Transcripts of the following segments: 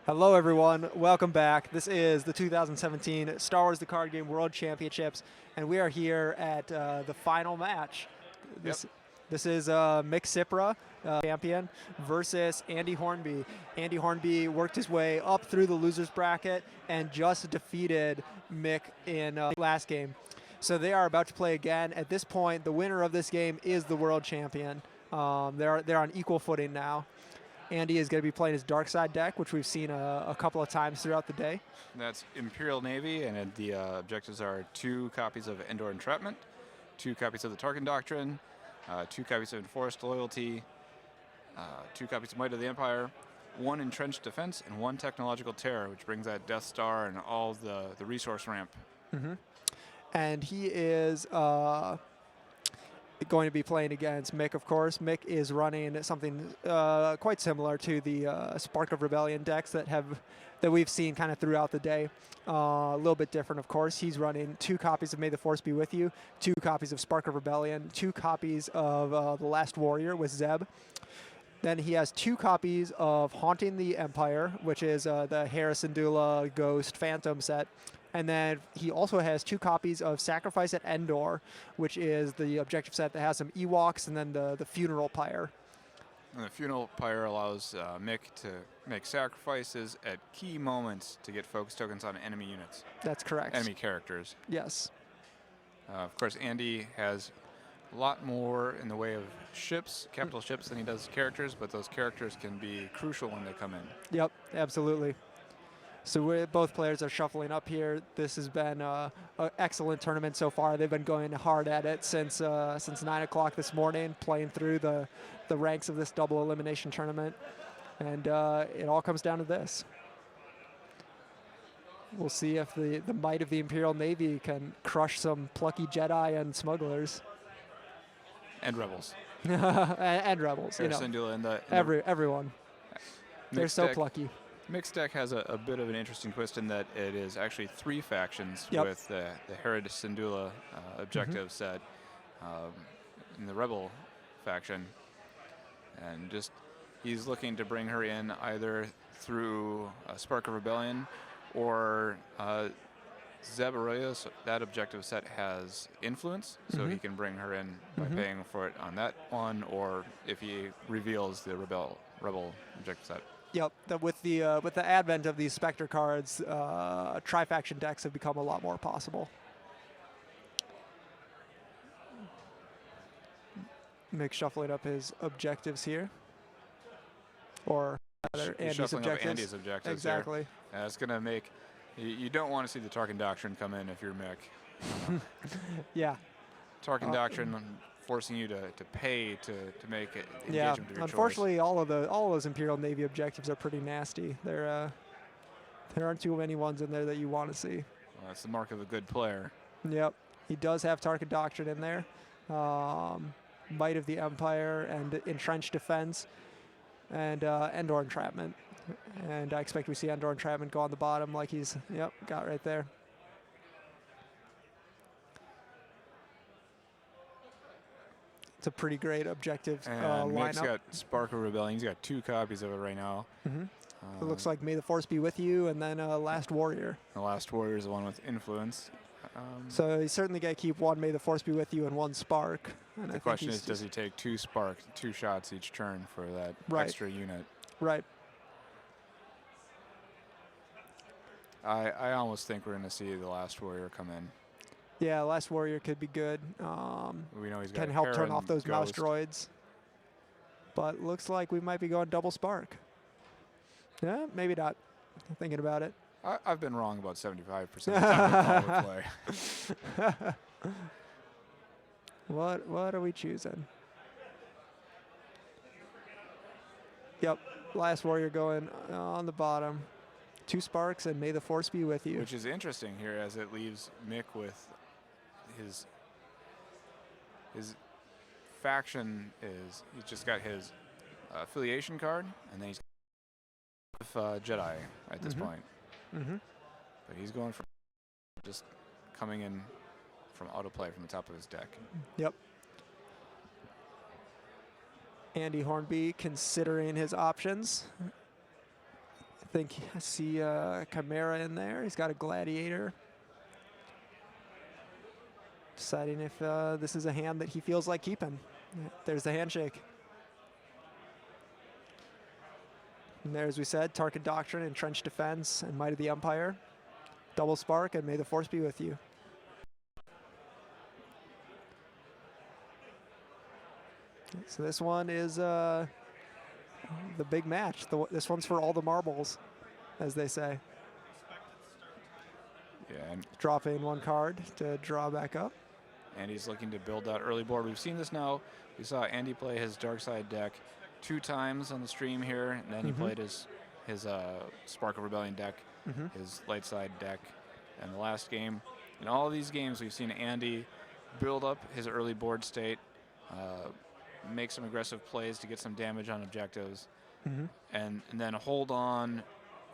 Hello, everyone. Welcome back. This is the 2017 Star Wars: The Card Game World Championships, and we are here at the final match. Yep. This is Mick Cipra, champion, versus Andy Hornby. Andy Hornby worked his way up through the losers bracket and just defeated Mick in last game. So they are about to play again. At this point, the winner of this game is the world champion. They're on equal footing now. Andy is going to be playing his dark side deck, which we've seen a couple of times throughout the day. That's Imperial Navy, and the objectives are 2 copies of Endor Entrapment, 2 copies of the Tarkin Doctrine, 2 copies of Enforced Loyalty, 2 copies of Might of the Empire, 1 Entrenched Defense, and 1 Technological Terror, which brings that Death Star and all the resource ramp. Mm-hmm. And he is going to be playing against Mick, of course. Mick is running something quite similar to the Spark of Rebellion decks that we've seen kind of throughout the day. A little bit different, of course. He's running 2 copies of May the Force Be With You, 2 copies of Spark of Rebellion, 2 copies of The Last Warrior with Zeb. Then he has 2 copies of Haunting the Empire, which is the Harrison Dula Ghost Phantom set. And then he also has 2 copies of Sacrifice at Endor, which is the objective set that has some Ewoks and then the Funeral Pyre. And the Funeral Pyre allows Mick to make sacrifices at key moments to get focus tokens on enemy units. That's correct. Enemy characters. Yes. Of course, Andy has a lot more in the way of ships, capital ships, than he does characters, but those characters can be crucial when they come in. Yep, absolutely. So both players are shuffling up here. This has been an excellent tournament so far. They've been going hard at it since 9 o'clock this morning, playing through the ranks of this double elimination tournament. And it all comes down to this. We'll see if the might of the Imperial Navy can crush some plucky Jedi and smugglers. And rebels. and rebels. Harrison Dula and everyone. They're so plucky. Mick's deck has a bit of an interesting twist in that it is actually 3 factions with the Harrison Dula objective set in the Rebel faction. And just he's looking to bring her in either through a Spark of Rebellion or Zeb Arroyo. That objective set has influence, so he can bring her in by paying for it on that one, or if he reveals the Rebel objective set. Yep, with the advent of these Spectre cards, tri-faction decks have become a lot more possible. Mick shuffling up his objectives here, or rather Andy's objectives. Andy's objectives. Exactly. It's going to make you don't want to see the Tarkin Doctrine come in if you're Mick. Yeah. Tarkin Doctrine forcing you to pay to make it engagement of your choice. Unfortunately, all of those Imperial Navy objectives are pretty nasty. There aren't too many ones in there that you want to see. Well, that's the mark of a good player. Yep, he does have Tarkin Doctrine in there, Might of the Empire and Entrenched Defense, and Endor Entrapment. And I expect we see Endor Entrapment go on the bottom like he's got right there. It's a pretty great objective lineup. Mick's got Spark of Rebellion. He's got 2 copies of it right now. It looks like May the Force Be With You, and then Last Warrior. The Last Warrior is the one with influence. So he's certainly got to keep 1 May the Force Be With You and 1 Spark. And the question is, does he take 2 Spark, 2 shots each turn for that extra unit? Right. I almost think we're going to see the Last Warrior come in. Yeah, Last Warrior could be good. We know he's got can help Hera turn off those Ghost. mouse droids. But looks like we might be going double Spark. Yeah, maybe not. Thinking about it. I've been wrong about 75% of the time we play. What are we choosing? Yep, Last Warrior going on the bottom. 2 Sparks and May the Force Be With You. Which is interesting here, as it leaves Mick with his faction is he's just got his affiliation card, and then he's got Jedi at this point. But he's going for just coming in from autoplay from the top of his deck. Yep. Andy Hornby considering his options. I think I see Chimera in there. He's got a Gladiator. Deciding if this is a hand that he feels like keeping. Yeah, there's the handshake. And there, as we said, Tarkin Doctrine, Entrenched Defense, and Might of the Empire. Double Spark, and may the Force be with you. So this one is the big match. This one's for all the marbles, as they say. Yeah, and dropping one card to draw back up. Andy's looking to build that early board. We've seen this now. We saw Andy play his dark side deck 2 times on the stream here, and then he played his Spark of Rebellion deck, his light side deck, and the last game. In all of these games, we've seen Andy build up his early board state, make some aggressive plays to get some damage on objectives, and then hold on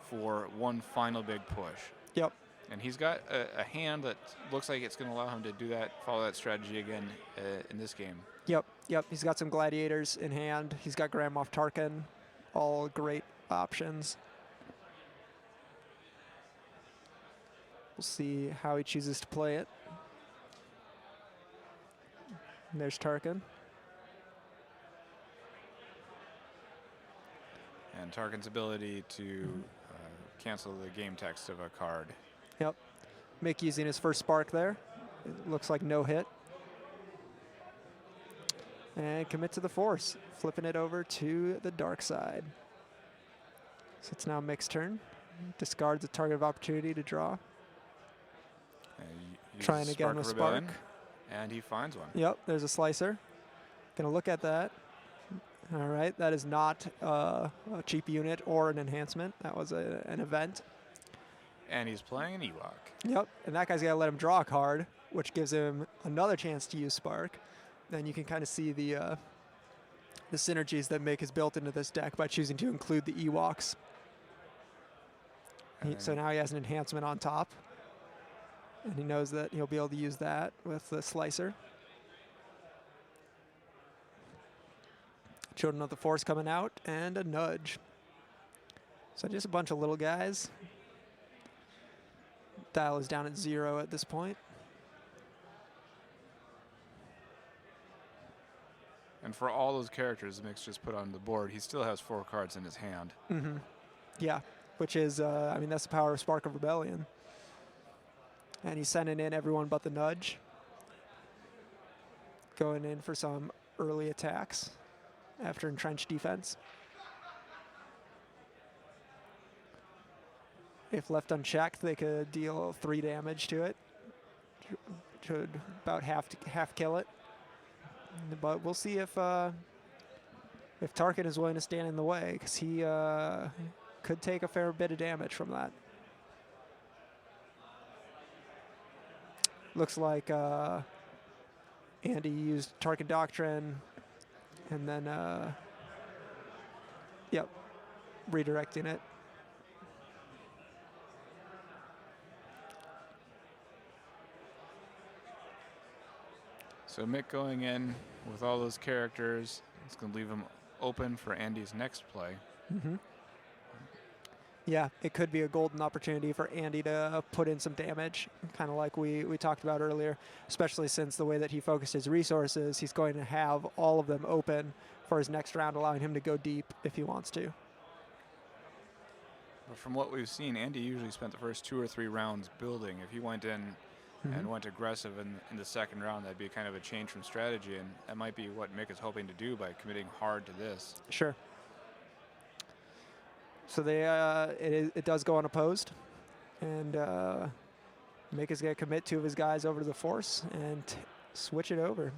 for one final big push. Yep. And he's got a hand that looks like it's going to allow him to do that, follow that strategy again in this game. Yep. He's got some Gladiators in hand. He's got Grand Moff Tarkin. All great options. We'll see how he chooses to play it. And there's Tarkin. And Tarkin's ability to cancel the game text of a card. Yep. Mick using his first Spark there. It looks like no hit. And commit to the Force. Flipping it over to the dark side. So it's now Mick's turn. Discards a target of opportunity to draw. Trying again with Spark. And he finds one. Yep, there's a Slicer. Gonna look at that. All right, that is not a cheap unit or an enhancement. That was an event. And he's playing an Ewok. Yep, and that guy's got to let him draw a card, which gives him another chance to use Spark. Then you can kind of see the synergies that Mick has built into this deck by choosing to include the Ewoks. So now he has an enhancement on top. And he knows that he'll be able to use that with the Slicer. Children of the Force coming out, and a Nudge. So just a bunch of little guys. Dial is down at 0 at this point. And for all those characters Mick's just put on the board, he still has 4 cards in his hand. Yeah, which is, I mean, that's the power of Spark of Rebellion. And he's sending in everyone but the Nudge. Going in for some early attacks after entrenched defense. If left unchecked, they could deal 3 damage to it. Should about half kill it. But we'll see if Tarkin is willing to stand in the way, because he could take a fair bit of damage from that. Looks like Andy used Tarkin Doctrine, and then, yep, redirecting it. So Mick going in with all those characters, it's going to leave him open for Andy's next play. Yeah, it could be a golden opportunity for Andy to put in some damage, kind of like we talked about earlier, especially since the way that he focused his resources, he's going to have all of them open for his next round, allowing him to go deep if he wants to. But from what we've seen, Andy usually spent the first 2 or 3 rounds building. If he went in and went aggressive in the second round, that'd be kind of a change from strategy, and that might be what Mick is hoping to do by committing hard to this. Sure. So it does go unopposed, and Mick is going to commit 2 of his guys over to the Force and switch it over.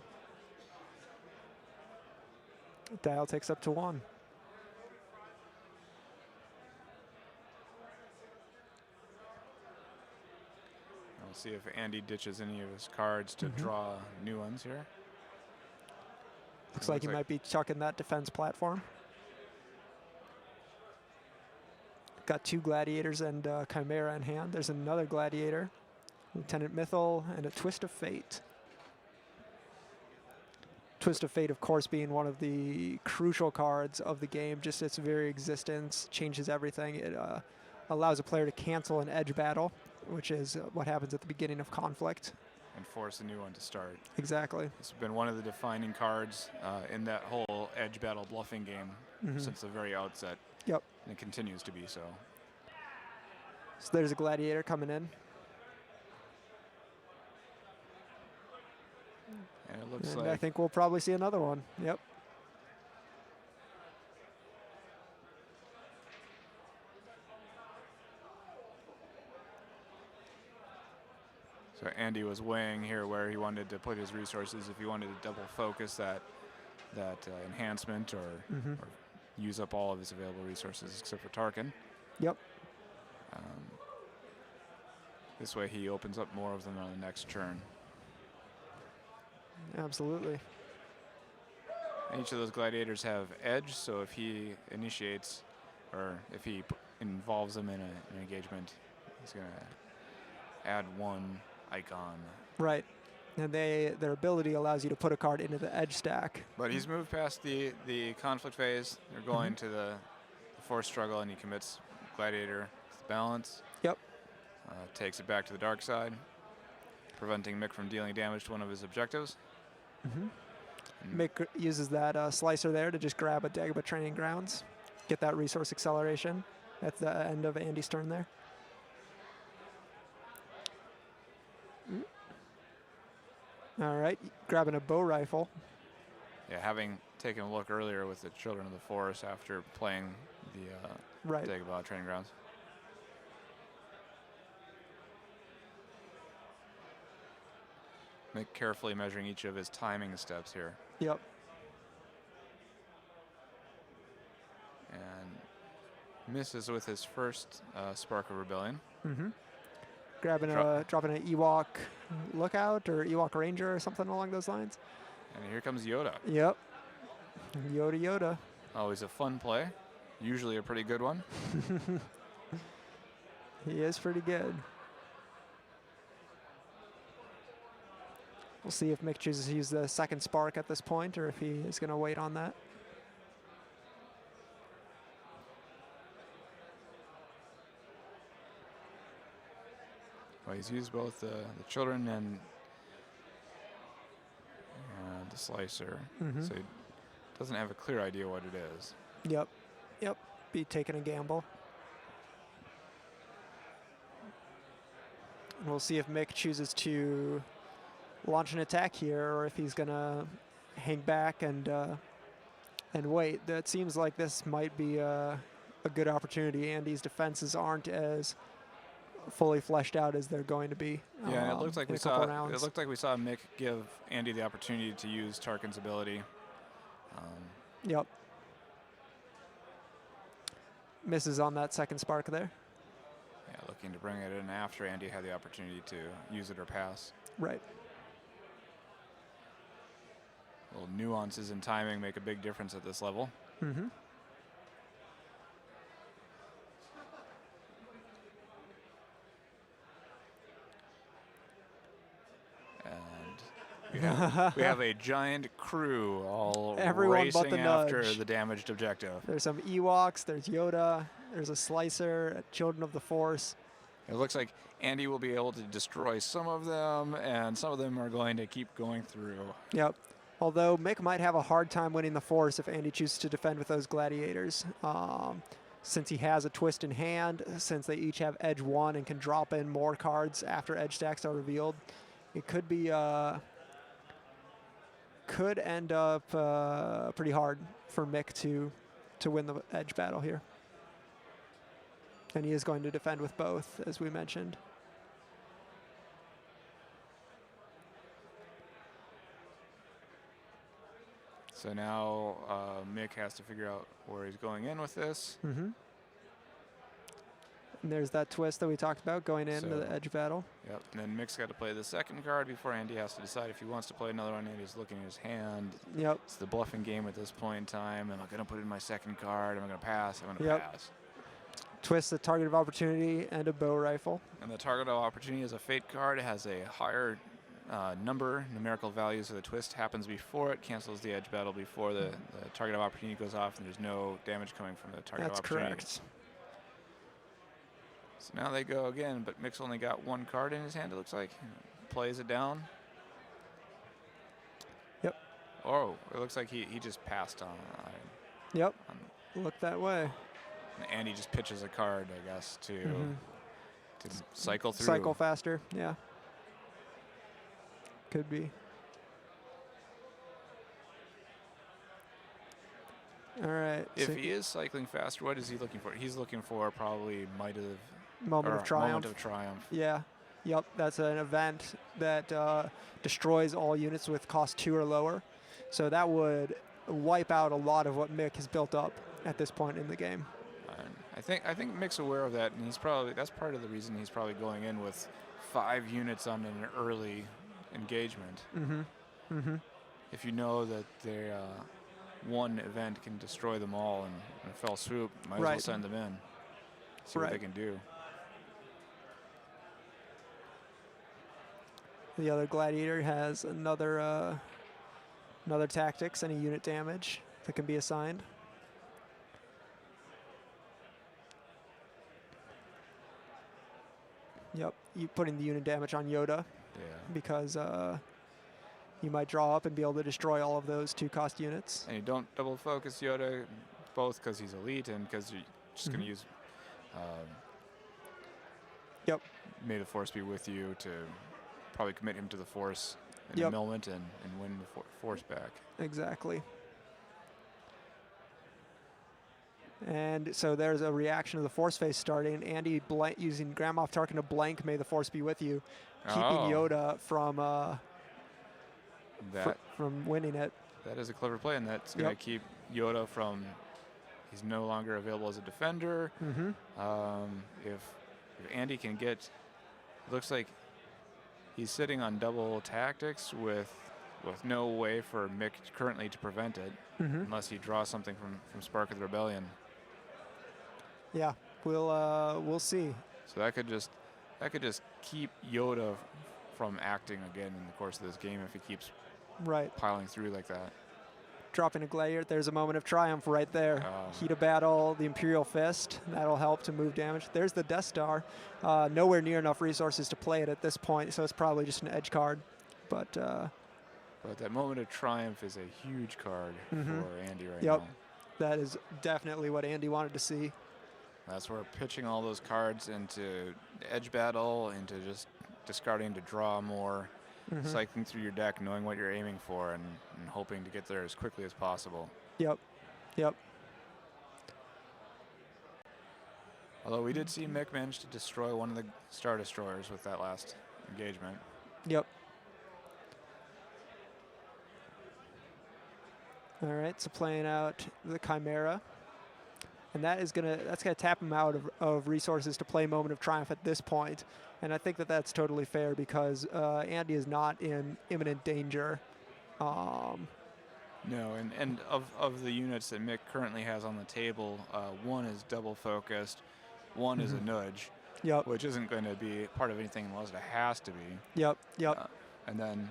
Dial takes up to 1. We'll see if Andy ditches any of his cards to draw new ones here. Looks like he might be chucking that defense platform. Got 2 Gladiators and Chimera in hand. There's another Gladiator, Lieutenant Mythal, and a Twist of Fate. Twist of Fate, of course, being one of the crucial cards of the game. Just its very existence changes everything. It allows a player to cancel an edge battle, which is what happens at the beginning of conflict. And force a new one to start. Exactly. It's been one of the defining cards in that whole edge battle bluffing game since the very outset. Yep. And it continues to be so. So there's a gladiator coming in. And it looks And like I think we'll probably see another one. Yep. so Andy was weighing here where he wanted to put his resources, if he wanted to double focus that enhancement or use up all of his available resources except for Tarkin. Yep. This way he opens up more of them on the next turn. Absolutely. And each of those gladiators have edge, so if he initiates or if he involves them in an engagement, he's going to add one icon. Right. And their ability allows you to put a card into the edge stack. But he's moved past the conflict phase. They're going to the force struggle, and he commits gladiator to the balance. Yep. Takes it back to the dark side, preventing Mick from dealing damage to one of his objectives. Mick uses that slicer there to just grab a Dagobah Training Grounds, get that resource acceleration at the end of Andy's turn there. All right, grabbing a bow rifle. Yeah, having taken a look earlier with the Children of the Forest after playing the Dagobah Training Grounds. Mick carefully measuring each of his timing steps here. Yep. And misses with his first Spark of Rebellion. Dropping an Ewok Lookout or Ewok Ranger or something along those lines. And here comes Yoda. Yep. Yoda. Always a fun play. Usually a pretty good one. He is pretty good. We'll see if Mick chooses to use the second spark at this point or if he is going to wait on that. Well, he's used both the children and the slicer, so he doesn't have a clear idea what it is. Yep. Be taking a gamble. We'll see if Mick chooses to launch an attack here or if he's gonna hang back and wait. That seems like this might be a good opportunity. Andy's defenses aren't as fully fleshed out as they're going to be. Yeah, it looked like we saw. Rounds. It looked like we saw Mick give Andy the opportunity to use Tarkin's ability. Yep. Misses on that second spark there. Yeah, looking to bring it in after Andy had the opportunity to use it or pass. Right. Little nuances in timing make a big difference at this level. We have a giant crew all Everyone racing but the after nudge. the damaged objective. There's some Ewoks, there's Yoda, there's a Slicer, Children of the Force. It looks like Andy will be able to destroy some of them, and some of them are going to keep going through. Yep. Although Mick might have a hard time winning the Force if Andy chooses to defend with those gladiators. Since he has a twist in hand, since they each have edge 1 and can drop in more cards after edge stacks are revealed, it could be could end up pretty hard for Mick to win the edge battle here. And he is going to defend with both, as we mentioned. So now Mick has to figure out where he's going in with this. And there's that twist that we talked about going into the edge battle. Yep, and then Mick's got to play the second card before Andy has to decide if he wants to play another one. Andy's looking at his hand. Yep. It's the bluffing game at this point in time. Am I going to put in my second card? Am I going to pass? I'm going to pass. Twist, the target of opportunity, and a bow rifle. And the target of opportunity is a fate card. It has a higher numerical values of the twist happens before it, cancels the edge battle before the target of opportunity goes off, and there's no damage coming from the target of opportunity. That's correct. So now they go again, but Mick's only got one card in his hand, it looks like. Plays it down. Yep. Oh, it looks like he just passed on. Yep. Look that way. And he just pitches a card, I guess, to cycle through. Cycle faster, yeah. Could be. All right. If so he is cycling faster, what is he looking for? He's looking for probably moment of triumph. Moment of triumph. Yeah. Yep. That's an event that destroys all units with cost 2 or lower. So that would wipe out a lot of what Mick has built up at this point in the game. I think Mick's aware of that, and that's part of the reason he's probably going in with 5 units on an early engagement. If you know that they one event can destroy them all in a fell swoop, might as well send them in. See what they can do. The other gladiator has another tactics, any unit damage that can be assigned. Yep, you putting the unit damage on Yoda. Yeah. Because you might draw up and be able to destroy all of those 2-cost units. And you don't double focus Yoda, both because he's elite and because you're just going to use May the Force be with you to probably commit him to the Force in a moment and win the Force back. Exactly. And so there's a reaction to the Force phase starting. Andy using Grand Moff Tarkin to blank May the Force be with you, keeping Yoda from winning it. That is a clever play, and that's going to keep Yoda from. He's no longer available as a defender. If Andy can get, it looks like he's sitting on double tactics with no way for Mick currently to prevent it, unless he draws something from Spark of the Rebellion. Yeah, we'll see. So that could just keep Yoda from acting again in the course of this game if he keeps piling through like that. Dropping a gladiator, there's a moment of triumph right there. Heat of battle, the Imperial Fist, that'll help to move damage. There's the Death Star. Nowhere near enough resources to play it at this point, so it's probably just an edge card. But that moment of triumph is a huge card for Andy right now. That is definitely what Andy wanted to see. That's where pitching all those cards into edge battle, into just discarding to draw more, cycling through your deck, knowing what you're aiming for, and hoping to get there as quickly as possible. Yep. Although we did see Mick manage to destroy one of the Star Destroyers with that last engagement. Yep. All right, so playing out the Chimera. And that's gonna tap him out of resources to play Moment of Triumph at this point. And I think that's totally fair because Andy is not in imminent danger. No, and of the units that Mick currently has on the table, one is double focused, one is a nudge, which isn't going to be part of anything unless it has to be. And then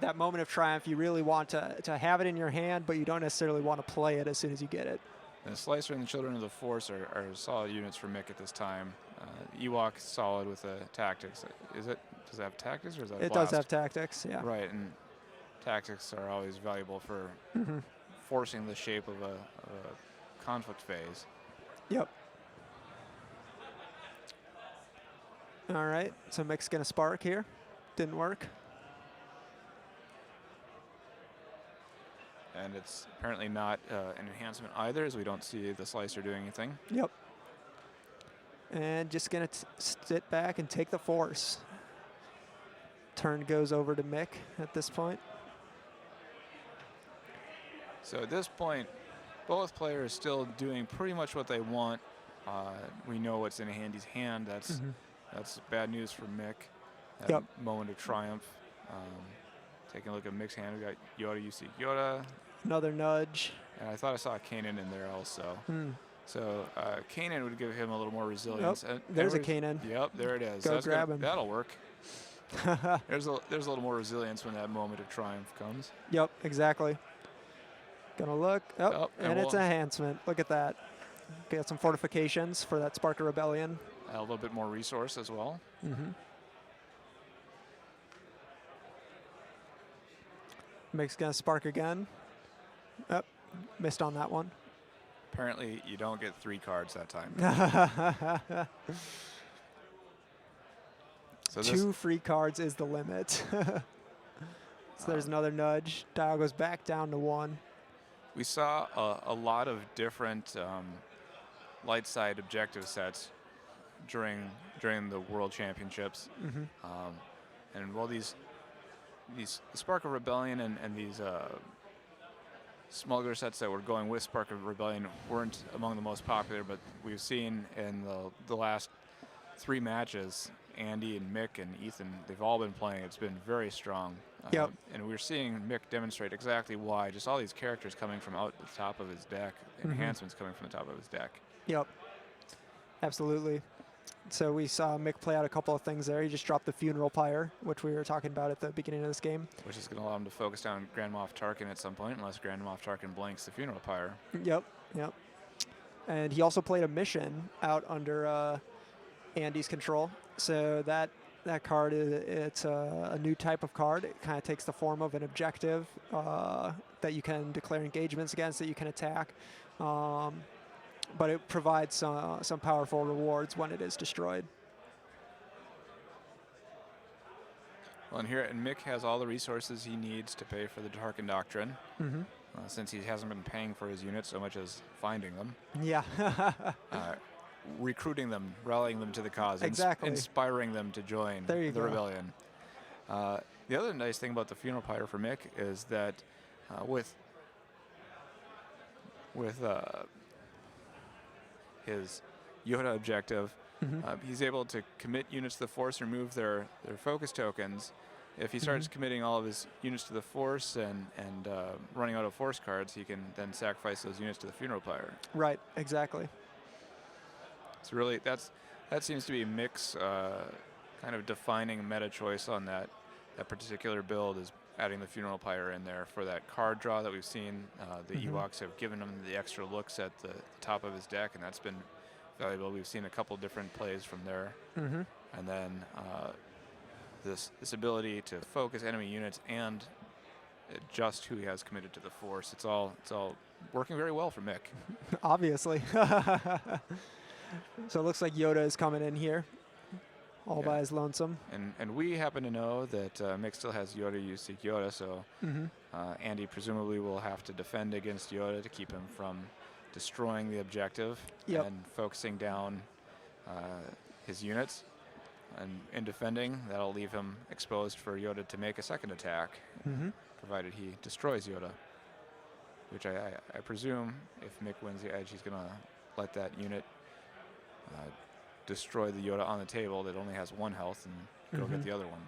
that Moment of Triumph, you really want to have it in your hand, but you don't necessarily want to play it as soon as you get it. The Slicer and the Children of the Force are solid units for Mick at this time. Ewok solid with the tactics. Does it have tactics or is that It blast? does have tactics, yeah. Right, and tactics are always valuable for forcing the shape of a conflict phase. Yep. All right, so Mick's gonna spark here. Didn't work. And it's apparently not an enhancement either, as we don't see the Slicer doing anything. Yep. And just going to sit back and take the Force. Turn goes over to Mick at this point. So at this point, both players still doing pretty much what they want. We know what's in Andy's hand. That's bad news for Mick. That moment of triumph. Taking a look at Mick's hand, we got Yoda. You see Yoda. Another nudge. And I thought I saw Kanan in there also. So Kanan would give him a little more resilience. There's a Kanan. Yep, there it is. Go grab him. That'll work. There's a little more resilience when that moment of triumph comes. Yep, exactly. Gonna look. Oh, and it's we'll enhancement. Look at that. Get some fortifications for that Spark of Rebellion. a little bit more resource as well. Mick's gonna spark again. Oh, missed on that one. Apparently, you don't get 3 cards that time. So 2 free cards is the limit. So there's another nudge. Dial goes back down to 1. We saw a lot of different light side objective sets during the World Championships, and while these Spark of Rebellion and these smuggler sets that were going with Spark of Rebellion weren't among the most popular, but we've seen in the last 3 matches, Andy and Mick and Ethan, they've all been playing. It's been very strong. Yep. And we're seeing Mick demonstrate exactly why. Just all these characters coming from out the top of his deck, enhancements coming from the top of his deck. Yep. Absolutely. So we saw Mick play out a couple of things there. He just dropped the Funeral Pyre, which we were talking about at the beginning of this game. Which is going to allow him to focus down Grand Moff Tarkin at some point, unless Grand Moff Tarkin blanks the Funeral Pyre. Yep. And he also played a mission out under Andy's control. So that card, it's a new type of card. It kind of takes the form of an objective that you can declare engagements against, that you can attack. But it provides some powerful rewards when it is destroyed. Well, and Mick has all the resources he needs to pay for the Tarkin Doctrine, since he hasn't been paying for his units so much as finding them. Yeah. Recruiting them, rallying them to the cause, exactly. Inspiring them to join the rebellion. The other nice thing about the Funeral Pyre for Mick is that with his Yoda objective, he's able to commit units to the Force, remove their focus tokens. If he starts committing all of his units to the Force and running out of Force cards, he can then sacrifice those units to the Funeral Pyre. Right, exactly. It's really, that seems to be Mick's kind of defining meta choice on that particular build, is adding the Funeral Pyre in there for that card draw that we've seen. The Ewoks have given him the extra looks at the top of his deck, and that's been valuable. We've seen a couple different plays from there. And then this ability to focus enemy units and just who he has committed to the Force. It's all working very well for Mick. Obviously. So it looks like Yoda is coming in here, all by his lonesome. And we happen to know that Mick still has Yoda, you seek Yoda, so Andy presumably will have to defend against Yoda to keep him from destroying the objective and focusing down his units. And in defending, that'll leave him exposed for Yoda to make a second attack, provided he destroys Yoda, which I presume if Mick wins the edge, he's going to let that unit destroy the Yoda on the table that only has 1 health and go get the other one.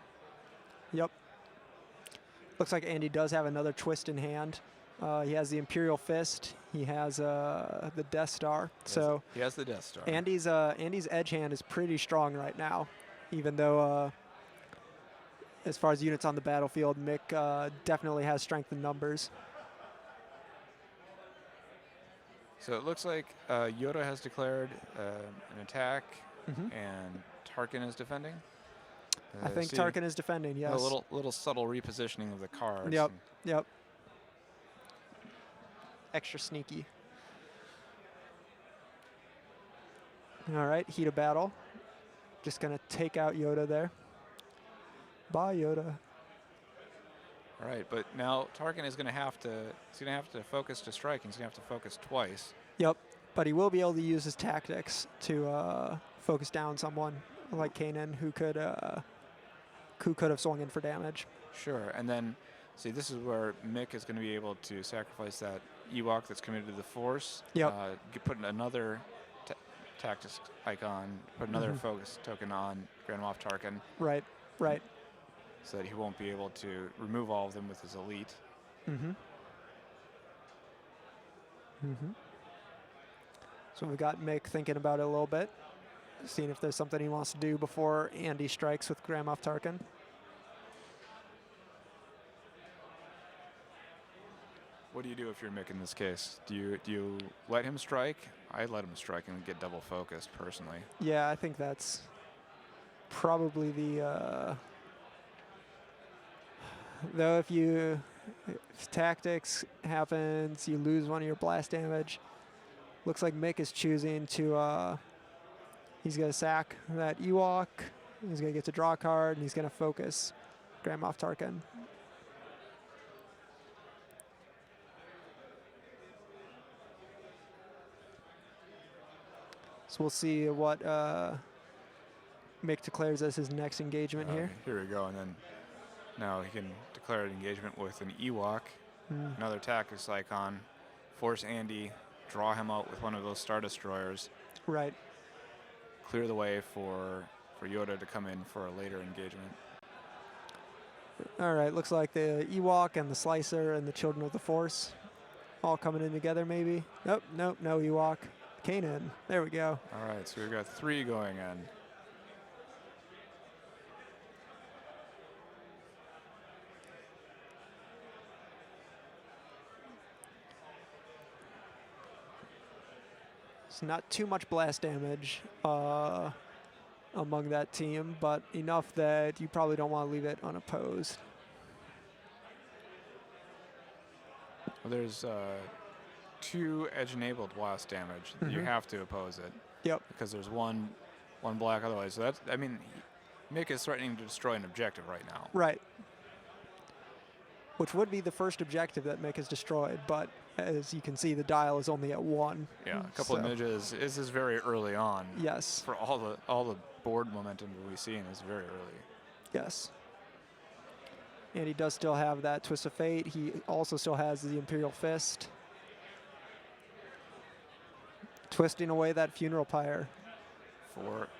Yep. Looks like Andy does have another twist in hand. He has the Imperial Fist. He has the Death Star. He has the Death Star. Andy's edge hand is pretty strong right now, even though as far as units on the battlefield, Mick definitely has strength in numbers. So it looks like Yoda has declared an attack, and Tarkin is defending. I think Tarkin is defending. Yes. A little subtle repositioning of the cards. Yep. Extra sneaky. All right, heat of battle. Just gonna take out Yoda there. Bye, Yoda. All right, but now Tarkin is going to have to focus to strike. He's going to have to focus twice. Yep, but he will be able to use his tactics to focus down someone like Kanan, who could have swung in for damage. Sure, and then see, this is where Mick is going to be able to sacrifice that Ewok that's committed to the Force. Yep. Put another tactics icon, put another focus token on Grand Moff Tarkin. Right. So that he won't be able to remove all of them with his elite. So we've got Mick thinking about it a little bit, seeing if there's something he wants to do before Andy strikes with Grand Moff Tarkin. What do you do if you're Mick in this case? Do you let him strike? I let him strike and get double focused personally. Yeah, I think that's probably the. Though if tactics happens, you lose one of your blast damage. Looks like Mick is choosing to. He's gonna sack that Ewok. He's gonna get to draw a card, and he's gonna focus Grand Moff Tarkin. So we'll see what Mick declares as his next engagement here. Here we go, and then now he can declare an engagement with an Ewok, another tactics icon, force Andy, draw him out with one of those Star Destroyers. Right. Clear the way for Yoda to come in for a later engagement. All right, looks like the Ewok and the Slicer and the Children of the Force all coming in together maybe. Nope, no Ewok. Kanan, there we go. All right, so we've got 3 going in. It's not too much blast damage among that team, but enough that you probably don't want to leave it unopposed. Well, there's 2 edge-enabled blast damage. You have to oppose it. Yep. Because there's one black otherwise. So that's, I mean, Mick is threatening to destroy an objective right now. Right. Which would be the first objective that Mick has destroyed, but as you can see, the dial is only at 1. Yeah, a couple of images. This is very early on. Yes. For all the board momentum that we see, is very early. Yes. And he does still have that Twist of Fate. He also still has the Imperial Fist. Twisting away that Funeral Pyre.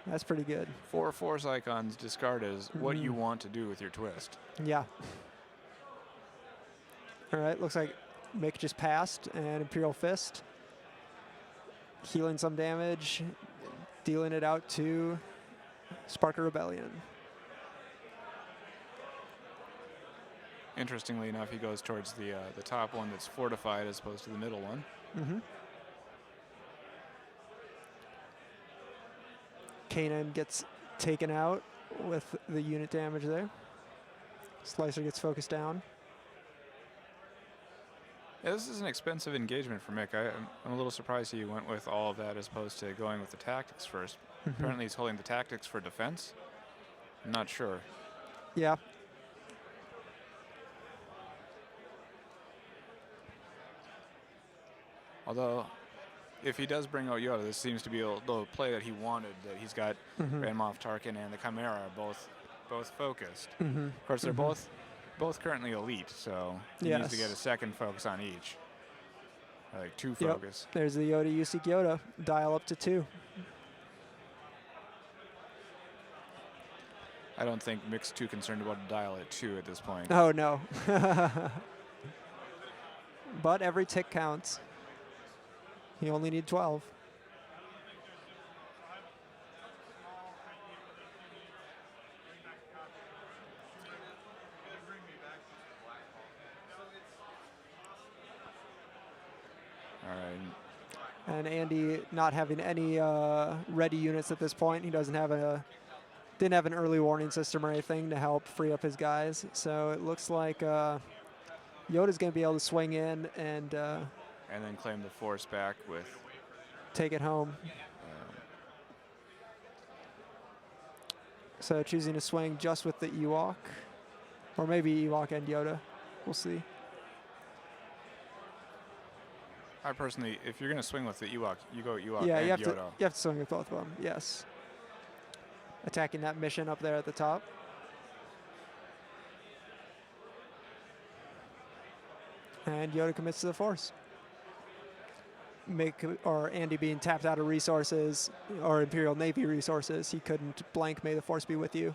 That's pretty good. 4 force icons discard is what you want to do with your twist. Yeah. All right, looks like Mick just passed and Imperial Fist. Healing some damage, dealing it out to Spark of Rebellion. Interestingly enough, he goes towards the top one that's fortified as opposed to the middle one. Kanan gets taken out with the unit damage there. Slicer gets focused down. Yeah, this is an expensive engagement for Mick. I'm a little surprised he went with all of that as opposed to going with the tactics first. Apparently he's holding the tactics for defense. I'm not sure. Yeah. Although, if he does bring out Yoda, this seems to be a little play that he wanted. That he's got Grand Moff Tarkin and the Chimera both focused. Of course, they're both currently elite, so he needs to get a second focus on each. Like 2 focus. There's the Yoda, you seek Yoda. Dial up to 2. I don't think Mick's too concerned about a dial at 2 at this point. Oh, no. But every tick counts. You only need 12. And Andy not having any ready units at this point. He didn't have an early warning system or anything to help free up his guys. So it looks like Yoda's going to be able to swing in and then claim the force back with. Take it home. So choosing to swing just with the Ewok. Or maybe Ewok and Yoda. We'll see. I personally, if you're going to swing with the Ewok, you go Ewok yeah, and you Yoda. You have to swing with both of them, yes. Attacking that mission up there at the top. And Yoda commits to the Force. Andy being tapped out of resources or Imperial Navy resources, he couldn't blank May the Force be with you.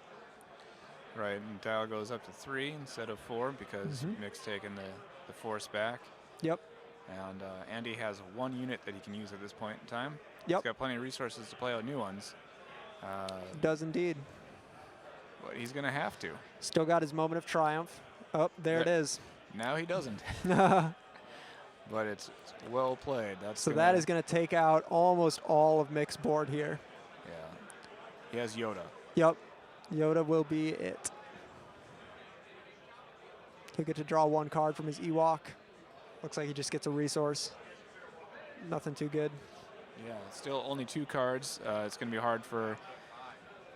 Right, and dial goes up to 3 instead of 4 because Mick's taking the Force back. Yep. And Andy has 1 unit that he can use at this point in time. Yep. He's got plenty of resources to play out new ones. Does indeed. But he's going to have to. Still got his moment of triumph. Oh, there it is. Now he doesn't. but it's well played. So that is going to take out almost all of Mick's board here. Yeah. He has Yoda. Yep. Yoda will be it. He'll get to draw one card from his Ewok. Looks like he just gets a resource. Nothing too good. Yeah, still only 2 cards. It's going to be hard for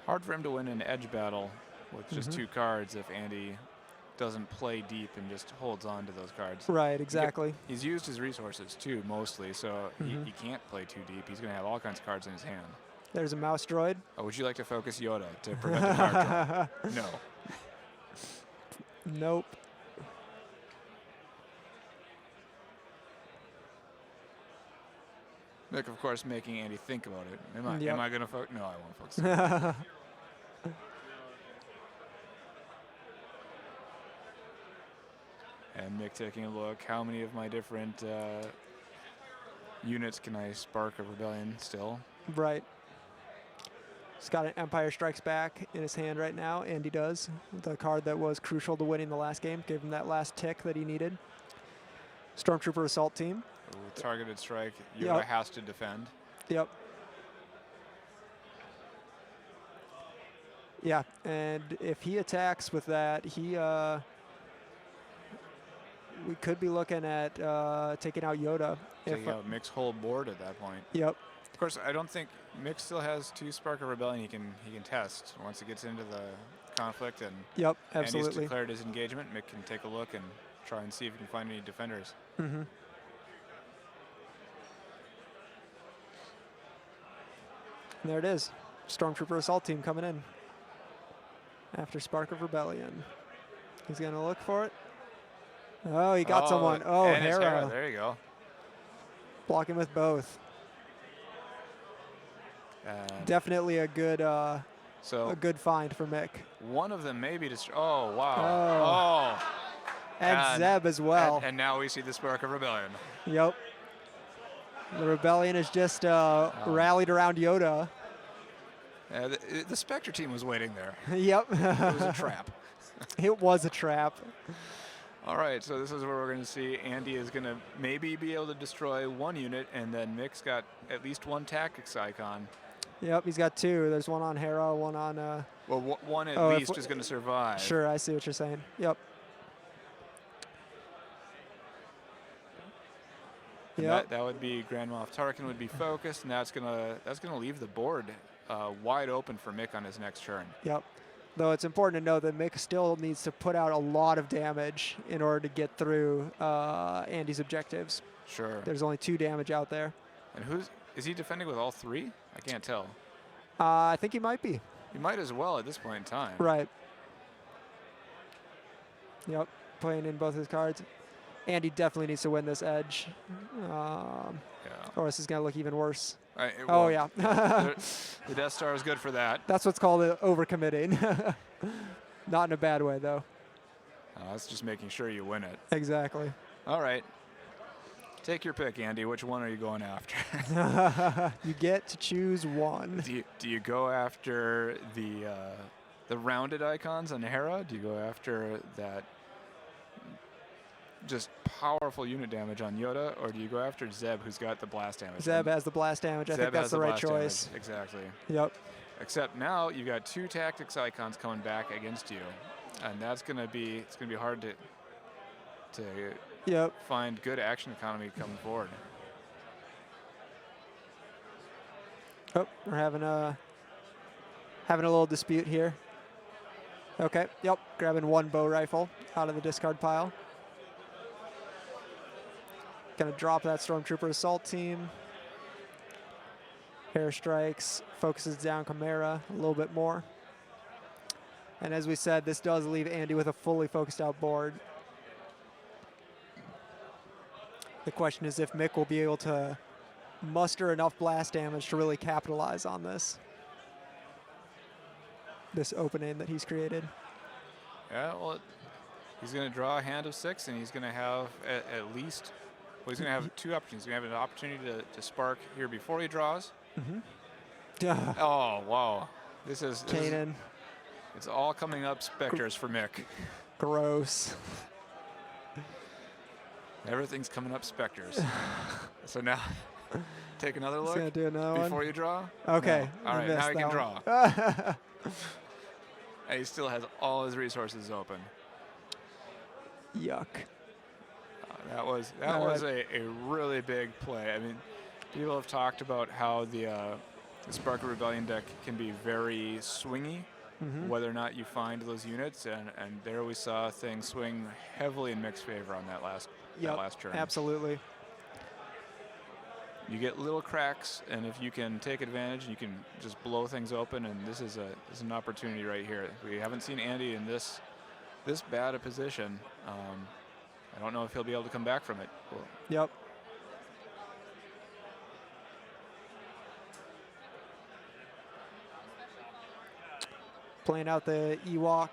him to win an edge battle with just 2 cards if Andy doesn't play deep and just holds on to those cards. Right, exactly. He's used his resources too, mostly, so he can't play too deep. He's going to have all kinds of cards in his hand. There's a mouse droid. Oh, would you like to focus Yoda to prevent the card draw? No. Nope. Mick, of course, making Andy think about it. Am I going to focus? No, I won't focus. And Mick taking a look. How many of my different units can I spark a rebellion still? Right. He's got an Empire Strikes Back in his hand right now. Andy does. The card that was crucial to winning the last game. Gave him that last tick that he needed. Stormtrooper Assault Team. Ooh, targeted strike. Yoda has to defend. Yep. Yeah, and if he attacks with that, we could be looking at taking out Yoda. Taking out Mick's whole board at that point. Yep. Of course, I don't think Mick still has 2 Spark of Rebellion he can test once it gets into the conflict and yep, Andy's absolutely. declared his engagement. Mick can take a look and try and see if he can find any defenders. And there it is. Stormtrooper Assault Team coming in after Spark of Rebellion. He's going to look for it. Oh, he got someone. Oh, Hera. There you go. Blocking with both. Definitely a good find for Mick. One of them maybe just. Oh, wow. Oh. And Zeb as well. And now we see the Spark of Rebellion. Yep. The Rebellion has just rallied around Yoda. The Spectre team was waiting there. Yep. It was a trap. It was a trap. All right, so this is where we're going to see Andy is going to maybe be able to destroy 1 unit, and then Mick's got at least 1 tactics icon. Yep, he's got 2. There's one on Hera, one on... well, one at least is going to survive. Sure, I see what you're saying. Yep. Yep. That would be Grand Moff Tarkin would be focused, and that's gonna leave the board wide open for Mick on his next turn. Yep. Though it's important to know that Mick still needs to put out a lot of damage in order to get through Andy's objectives. Sure. There's only 2 damage out there. And is he defending with all 3? I can't tell. I think he might be. He might as well at this point in time. Right. Yep. Playing in both his cards. Andy definitely needs to win this edge. Or this is going to look even worse. Yeah. The Death Star is good for that. That's what's called overcommitting. Not in a bad way, though. That's just making sure you win it. Exactly. All right. Take your pick, Andy. Which one are you going after? You get to choose one. Do you go after the rounded icons on Hera? Do you go after that just powerful unit damage on Yoda, or do you go after Zeb, who's got the blast damage? Zeb has the blast damage. I think that's the right choice. Damage. Exactly. Yep. Except now you've got 2 tactics icons coming back against you, and it's gonna be hard to find good action economy coming forward. Oh, we're having a little dispute here. Okay. Yep. Grabbing 1 bow rifle out of the discard pile. Going to drop that Stormtrooper Assault Team. Airstrikes, focuses down Chimera a little bit more. And as we said, this does leave Andy with a fully focused out board. The question is if Mick will be able to muster enough blast damage to really capitalize on this opening that he's created. Yeah, well, he's going to draw a hand of 6, and he's going to have at least... Well, he's going to have 2 opportunities. He's going to have an opportunity to spark here before he draws. Oh, wow. This is Kanan. It's all coming up Spectres for Mick. Gross. Everything's coming up specters. So now, take another look Gonna do another before one. you draw. Okay. No. All right, now you can draw. draw. And he still has all his resources open. Yuck. That was a really big play. I mean, people have talked about how the Spark of Rebellion deck can be very swingy, whether or not you find those units, and there we saw things swing heavily in Mick's favor on that last turn. Absolutely. You get little cracks, and if you can take advantage, you can just blow things open. And this is an opportunity right here. We haven't seen Andy in this bad a position. I don't know if he'll be able to come back from it. Yep. Playing out the Ewok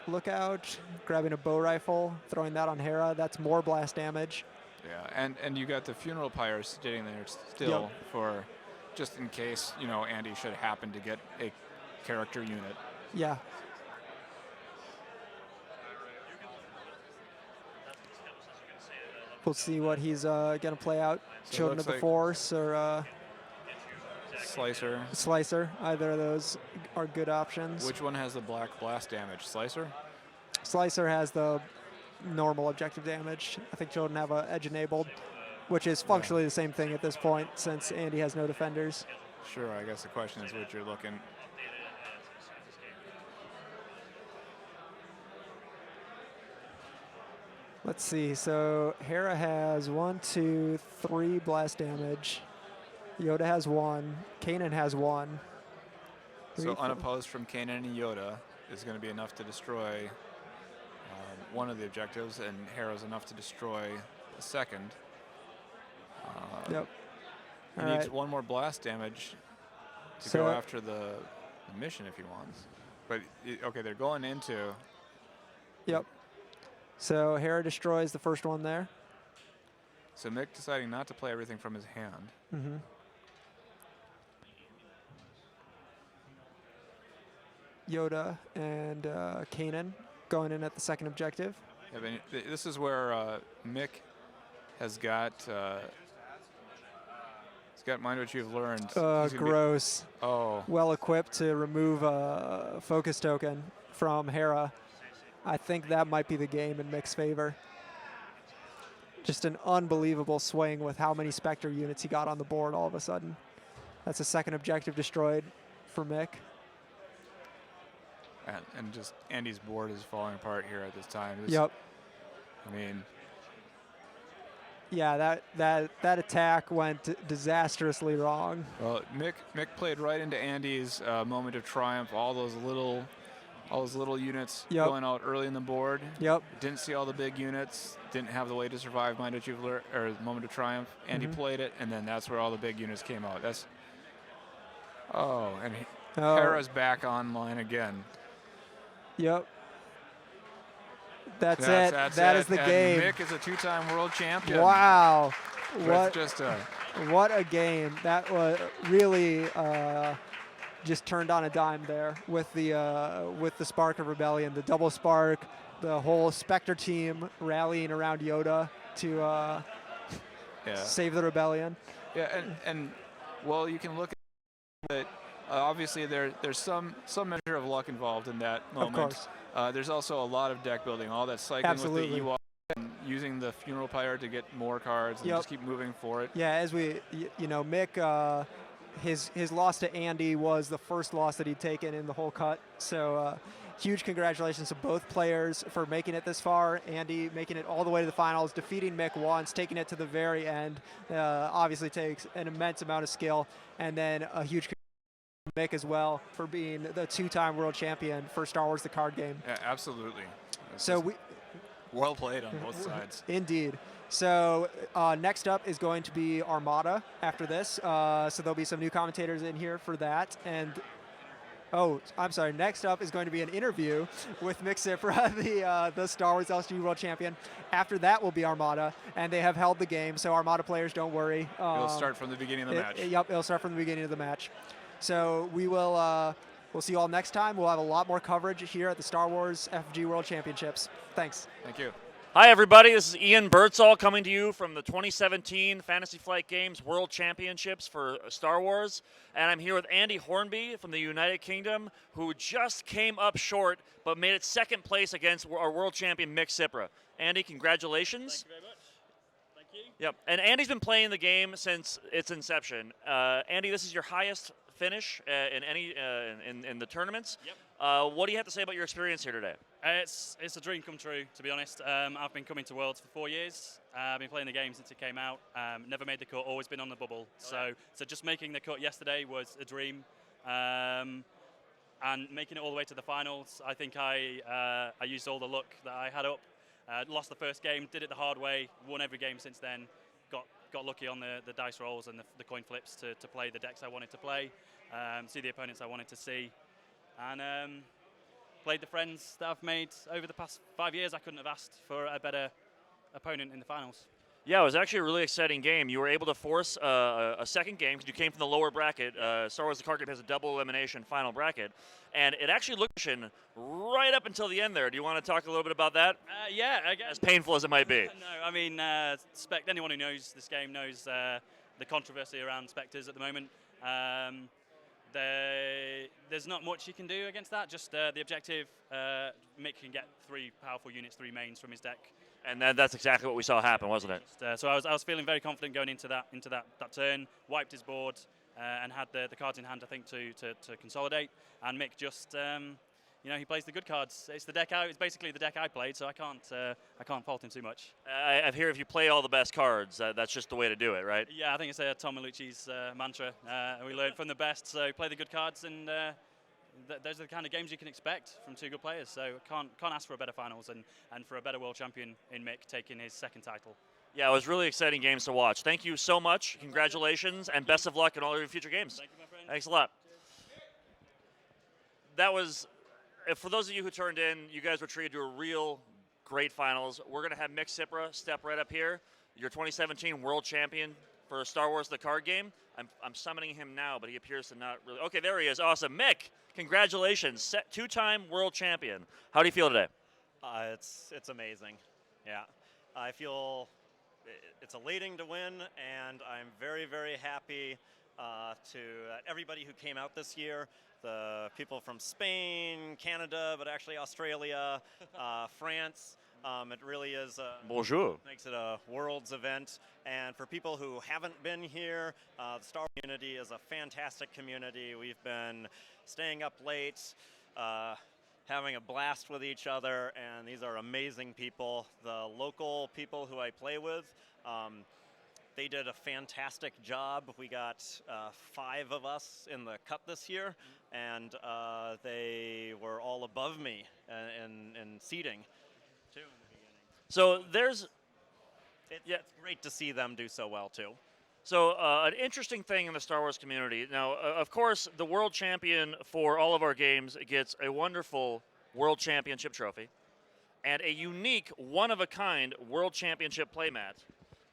lookout, grabbing a bow rifle, throwing that on Hera. That's more blast damage. Yeah, and you got the funeral pyre sitting there still for just in case, Andy should happen to get a character unit. Yeah. We'll see what he's going to play out. So Children of the Force or Slicer. Slicer. Either of those are good options. Which one has the black blast damage? Slicer? Slicer has the normal objective damage. I think Children have a edge enabled, which is functionally the same thing at this point since Andy has no defenders. Sure, I guess the question is what you're looking. Let's see. So Hera has 1, 2, 3 blast damage. Yoda has 1. Kanan has 1. So unopposed from Kanan and Yoda is going to be enough to destroy one of the objectives, and Hera's enough to destroy the second. Yep. He needs one more blast damage to go after the mission if he wants. But, okay, they're going into... Yep. So Hera destroys the first one there. So Mick deciding not to play everything from his hand. Mm-hmm. Yoda and Kanan going in at the second objective. Yeah, but this is where Mick has got mind what you've learned. Gross. Oh. Well equipped to remove a focus token from Hera. I think that might be the game in Mick's favor. Just an unbelievable swing with how many Spectre units he got on the board all of a sudden. That's a second objective destroyed for Mick. And just Andy's board is falling apart here at this time. Yep. I mean. Yeah, that attack went disastrously wrong. Well, Mick played right into Andy's moment of triumph. All those little units going out early in the board. Yep. Didn't see all the big units. Didn't have the way to survive Mind of or moment of triumph. Andy played it, and then that's where all the big units came out. That's. Oh, and Hera's back online again. Yep. That's it. That is the game. Mick is a two-time world champion. Wow. What a game. That was really just turned on a dime there with the Spark of Rebellion, the double Spark, the whole Spectre team rallying around Yoda to save the Rebellion. Yeah, and well, you can look at it. Obviously, there's some measure of luck involved in that moment. Of course. There's also a lot of deck building, all that cycling Absolutely. with the Ewok and using the Funeral Pyre to get more cards and just keep moving for it. Yeah, as Mick, his loss to Andy was the first loss that he'd taken in the whole cut. So huge congratulations to both players for making it this far. Andy making it all the way to the finals, defeating Mick once, taking it to the very end. Obviously takes an immense amount of skill. And then a huge Mick as well for being the two-time world champion for Star Wars the card game. Yeah, absolutely. So well played on both sides. Indeed. So next up is going to be Armada after this. So there'll be some new commentators in here for that. And I'm sorry. Next up is going to be an interview with Mick Cipra, the Star Wars LCG World Champion. After that will be Armada, and they have held the game. So Armada players, don't worry. It'll start from the beginning of the match. Yep, it'll start from the beginning of the match. So we will we'll see you all next time. We'll have a lot more coverage here at the Star Wars FG World Championships. Thanks. Thank you. Hi, everybody. This is Ian Birdsall coming to you from the 2017 Fantasy Flight Games World Championships for Star Wars. And I'm here with Andy Hornby from the United Kingdom, who just came up short but made it second place against our world champion, Mick Cipra. Andy, congratulations. Thank you very much. Thank you. Yep. And Andy's been playing the game since its inception. Andy, this is your highest finish in any in the tournaments. Yep. What do you have to say about your experience here today? It's a dream come true, to be honest. I've been coming to Worlds for 4 years. I've been playing the game since it came out. Never made the cut, always been on the bubble. So just making the cut yesterday was a dream. And making it all the way to the finals, I think I used all the luck that I had up. Lost the first game, did it the hard way, won every game since then. Got lucky on the dice rolls and the coin flips to play the decks I wanted to play, see the opponents I wanted to see. And played the friends that I've made over the past 5 years. I couldn't have asked for a better opponent in the finals. Yeah, it was actually a really exciting game. You were able to force a second game because you came from the lower bracket. Star Wars: The Card Game has a double elimination final bracket, and it actually looked right up until the end there. Do you want to talk a little bit about that? Yeah, again. As painful as it might be. No, I mean, anyone who knows this game knows the controversy around Spectres at the moment. There's not much you can do against that. Just the objective, Mick can get 3 powerful units, 3 mains from his deck. And that's exactly what we saw happen, wasn't it? So I was feeling very confident going into that turn. Wiped his board and had the cards in hand, I think, to consolidate. And Mick just, he plays the good cards. It's basically the deck I played, so I can't fault him too much. I hear if you play all the best cards, that's just the way to do it, right? Yeah, I think it's Tom Malucci's mantra. We learn from the best, so play the good cards, and those are the kind of games you can expect from 2 good players. So can't ask for a better finals and for a better world champion in Mick taking his 2nd title. Yeah, it was really exciting games to watch. Thank you so much. Congratulations, and best of luck in all your future games. Thank you, my friend. Thanks a lot. That was, for those of you who turned in, you guys were treated to a real great finals. We're going to have Mick Cipra step right up here, your 2017 world champion for Star Wars: The Card Game. I'm summoning him now, but he appears to not really. Okay, there he is. Awesome. Mick, congratulations. 2-time world champion. How do you feel today? It's amazing. Yeah. I feel it's elating to win, and I'm very, very happy to everybody who came out this year. The people from Spain, Canada, but actually Australia, France. It really is. Bonjour. Makes it a world's event. And for people who haven't been here, the Star Wars community is a fantastic community. We've been staying up late, having a blast with each other, and these are amazing people. The local people who I play with, they did a fantastic job. We got 5 of us in the cut this year, and they were all above me in seating. Too, in the beginning. So it's great to see them do so well too. So an interesting thing in the Star Wars community. Now, of course, the world champion for all of our games gets a wonderful world championship trophy and a unique, one-of-a-kind world championship playmat.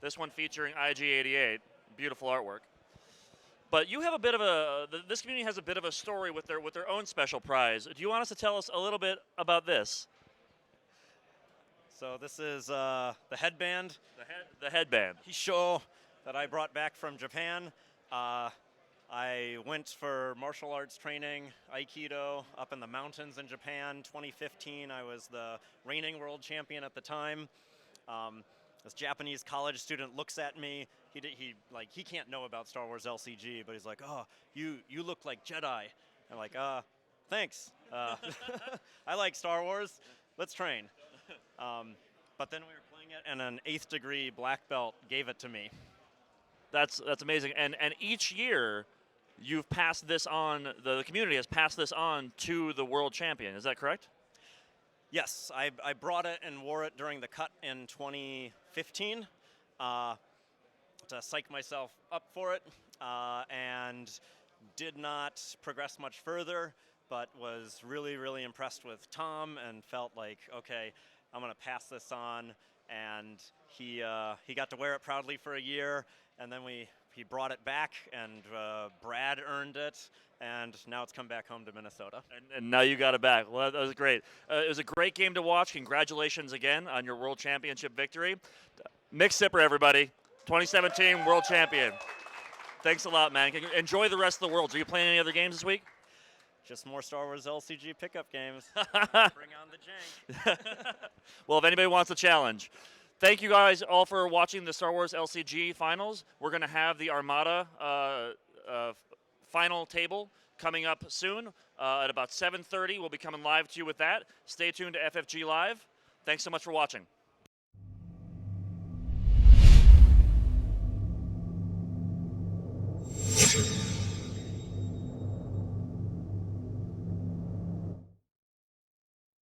This one featuring IG-88, beautiful artwork. But you have a bit of this community has a bit of a story with their own special prize. Do you want us to tell us a little bit about this? So this is the headband. The headband. Hisho that I brought back from Japan. I went for martial arts training, Aikido, up in the mountains in Japan. 2015, I was the reigning world champion at the time. This Japanese college student looks at me. He can't know about Star Wars LCG, but he's like, "Oh, you look like Jedi." I'm like, "Thanks. I like Star Wars. Let's train." But then we were playing it, and an 8th degree black belt gave it to me. That's amazing. And each year, you've passed this on. The community has passed this on to the world champion. Is that correct? Yes, I brought it and wore it during the cut in 2015 to psych myself up for it, and did not progress much further, but was really, really impressed with Tom and felt like, okay, I'm going to pass this on. And he got to wear it proudly for a year, and then we he brought it back, and Brad earned it, and now it's come back home to Minnesota. And now you got it back. Well, that was great. It was a great game to watch. Congratulations again on your World Championship victory. Mick Cipra, everybody, 2017 World Champion. Thanks a lot, man. Enjoy the rest of the Worlds. Are you playing any other games this week? Just more Star Wars LCG pickup games. Bring on the jank. Well, if anybody wants a challenge. Thank you guys all for watching the Star Wars LCG finals. We're going to have the Armada final table coming up soon at about 7:30. We'll be coming live to you with that. Stay tuned to FFG Live. Thanks so much for watching.